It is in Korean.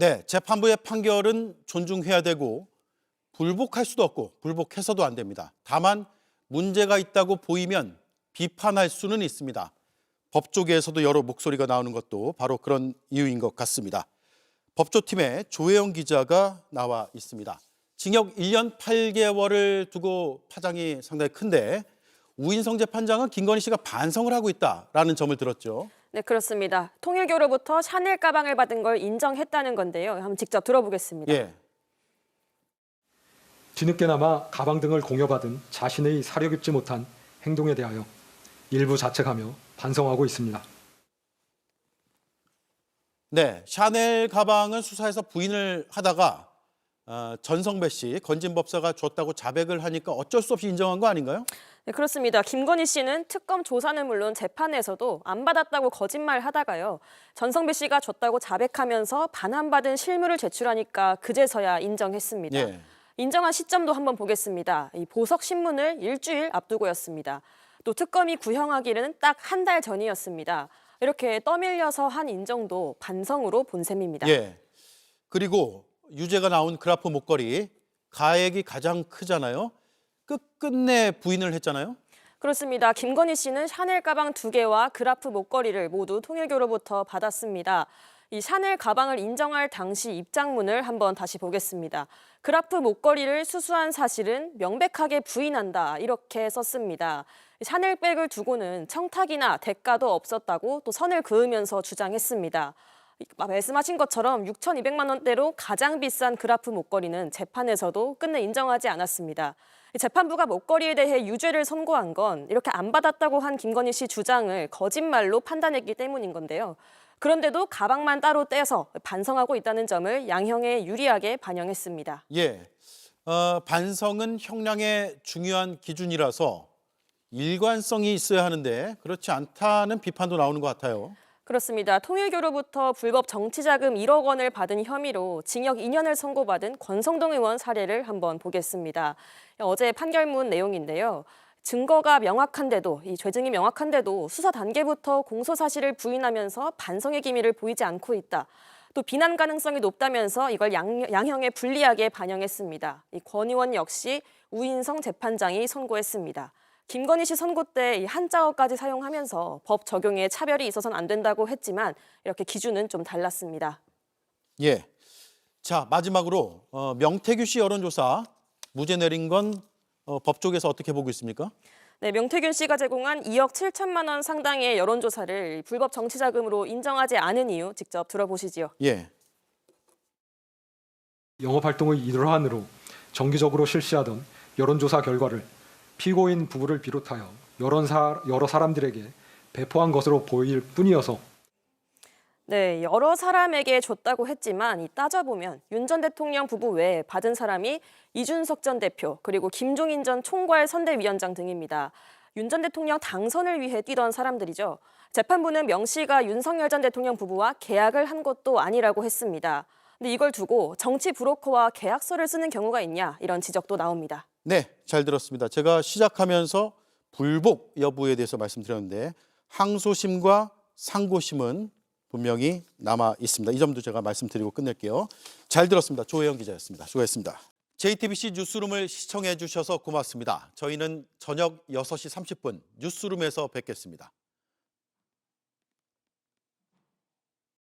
네, 재판부의 판결은 존중해야 되고 불복할 수도 없고 불복해서도 안 됩니다. 다만 문제가 있다고 보이면 비판할 수는 있습니다. 법조계에서도 여러 목소리가 나오는 것도 바로 그런 이유인 것 같습니다. 법조팀의 조혜영 기자가 나와 있습니다. 징역 1년 8개월을 두고 파장이 상당히 큰데 우인성 재판장은 김건희 씨가 반성을 하고 있다라는 점을 들었죠. 네, 그렇습니다. 통일교로부터 샤넬 가방을 받은 걸 인정했다는 건데요. 한번 직접 들어보겠습니다. 예. 뒤늦게나마 가방 등을 공여받은 자신의 사려 깊지 못한 행동에 대하여 일부 자책하며 반성하고 있습니다. 네, 샤넬 가방은 수사에서 부인을 하다가 전성배 씨 건진법사가 줬다고 자백을 하니까 어쩔 수 없이 인정한 거 아닌가요? 네, 그렇습니다. 김건희 씨는 특검 조사는 물론 재판에서도 안 받았다고 거짓말하다가요. 전성배 씨가 줬다고 자백하면서 반환받은 실물을 제출하니까 그제서야 인정했습니다. 예. 인정한 시점도 한번 보겠습니다. 이 보석 신문을 일주일 앞두고였습니다. 또 특검이 구형하기는 딱 한 달 전이었습니다. 이렇게 떠밀려서 한 인정도 반성으로 본 셈입니다. 예. 그리고 유죄가 나온 그라프 목걸이 가액이 가장 크잖아요. 끝끝내 부인을 했잖아요. 그렇습니다. 김건희 씨는 샤넬 가방 2개와 그라프 목걸이를 모두 통일교로부터 받았습니다. 이 샤넬 가방을 인정할 당시 입장문을 한번 다시 보겠습니다. 그라프 목걸이를 수수한 사실은 명백하게 부인한다 이렇게 썼습니다. 샤넬백을 두고는 청탁이나 대가도 없었다고 또 선을 그으면서 주장했습니다. 말씀하신 것처럼 6,200만 원대로 가장 비싼 그라프 목걸이는 재판에서도 끝내 인정하지 않았습니다. 재판부가 목걸이에 대해 유죄를 선고한 건 이렇게 안 받았다고 한 김건희 씨 주장을 거짓말로 판단했기 때문인 건데요. 그런데도 가방만 따로 떼서 반성하고 있다는 점을 양형에 유리하게 반영했습니다. 예. 반성은 형량의 중요한 기준이라서 일관성이 있어야 하는데 그렇지 않다는 비판도 나오는 것 같아요. 그렇습니다. 통일교로부터 불법 정치자금 1억 원을 받은 혐의로 징역 2년을 선고받은 권성동 의원 사례를 한번 보겠습니다. 어제 판결문 내용인데요. 증거가 명확한데도, 이 죄증이 명확한데도 수사 단계부터 공소 사실을 부인하면서 반성의 기미를 보이지 않고 있다. 또 비난 가능성이 높다면서 이걸 양형에 불리하게 반영했습니다. 이 권 의원 역시 우인성 재판장이 선고했습니다. 김건희 씨 선고 때 이 한자어까지 사용하면서 법 적용에 차별이 있어서는 안 된다고 했지만 이렇게 기준은 좀 달랐습니다. 예. 자, 마지막으로 명태규 씨 여론조사 무죄 내린 건 법 쪽에서 어떻게 보고 있습니까? 네, 명태균 씨가 제공한 2억 7천만 원 상당의 여론조사를 불법 정치자금으로 인정하지 않은 이유 직접 들어보시지요. 예. 영업활동의 일환으로 정기적으로 실시하던 여론조사 결과를 피고인 부부를 비롯하여 여러 사람들에게 배포한 것으로 보일 뿐이어서 네, 여러 사람에게 줬다고 했지만 따져보면 윤 전 대통령 부부 외에 받은 사람이 이준석 전 대표 그리고 김종인 전 총괄 선대위원장 등입니다. 윤 전 대통령 당선을 위해 뛰던 사람들이죠. 재판부는 명 씨가 윤석열 전 대통령 부부와 계약을 한 것도 아니라고 했습니다. 근데 이걸 두고 정치 브로커와 계약서를 쓰는 경우가 있냐 이런 지적도 나옵니다. 네, 잘 들었습니다. 제가 시작하면서 불복 여부에 대해서 말씀드렸는데 항소심과 상고심은 분명히 남아 있습니다. 이 점도 제가 말씀드리고 끝낼게요. 잘 들었습니다. 조혜영 기자였습니다. 수고했습니다. JTBC 뉴스룸을 시청해 주셔서 고맙습니다. 저희는 저녁 6시 30분 뉴스룸에서 뵙겠습니다.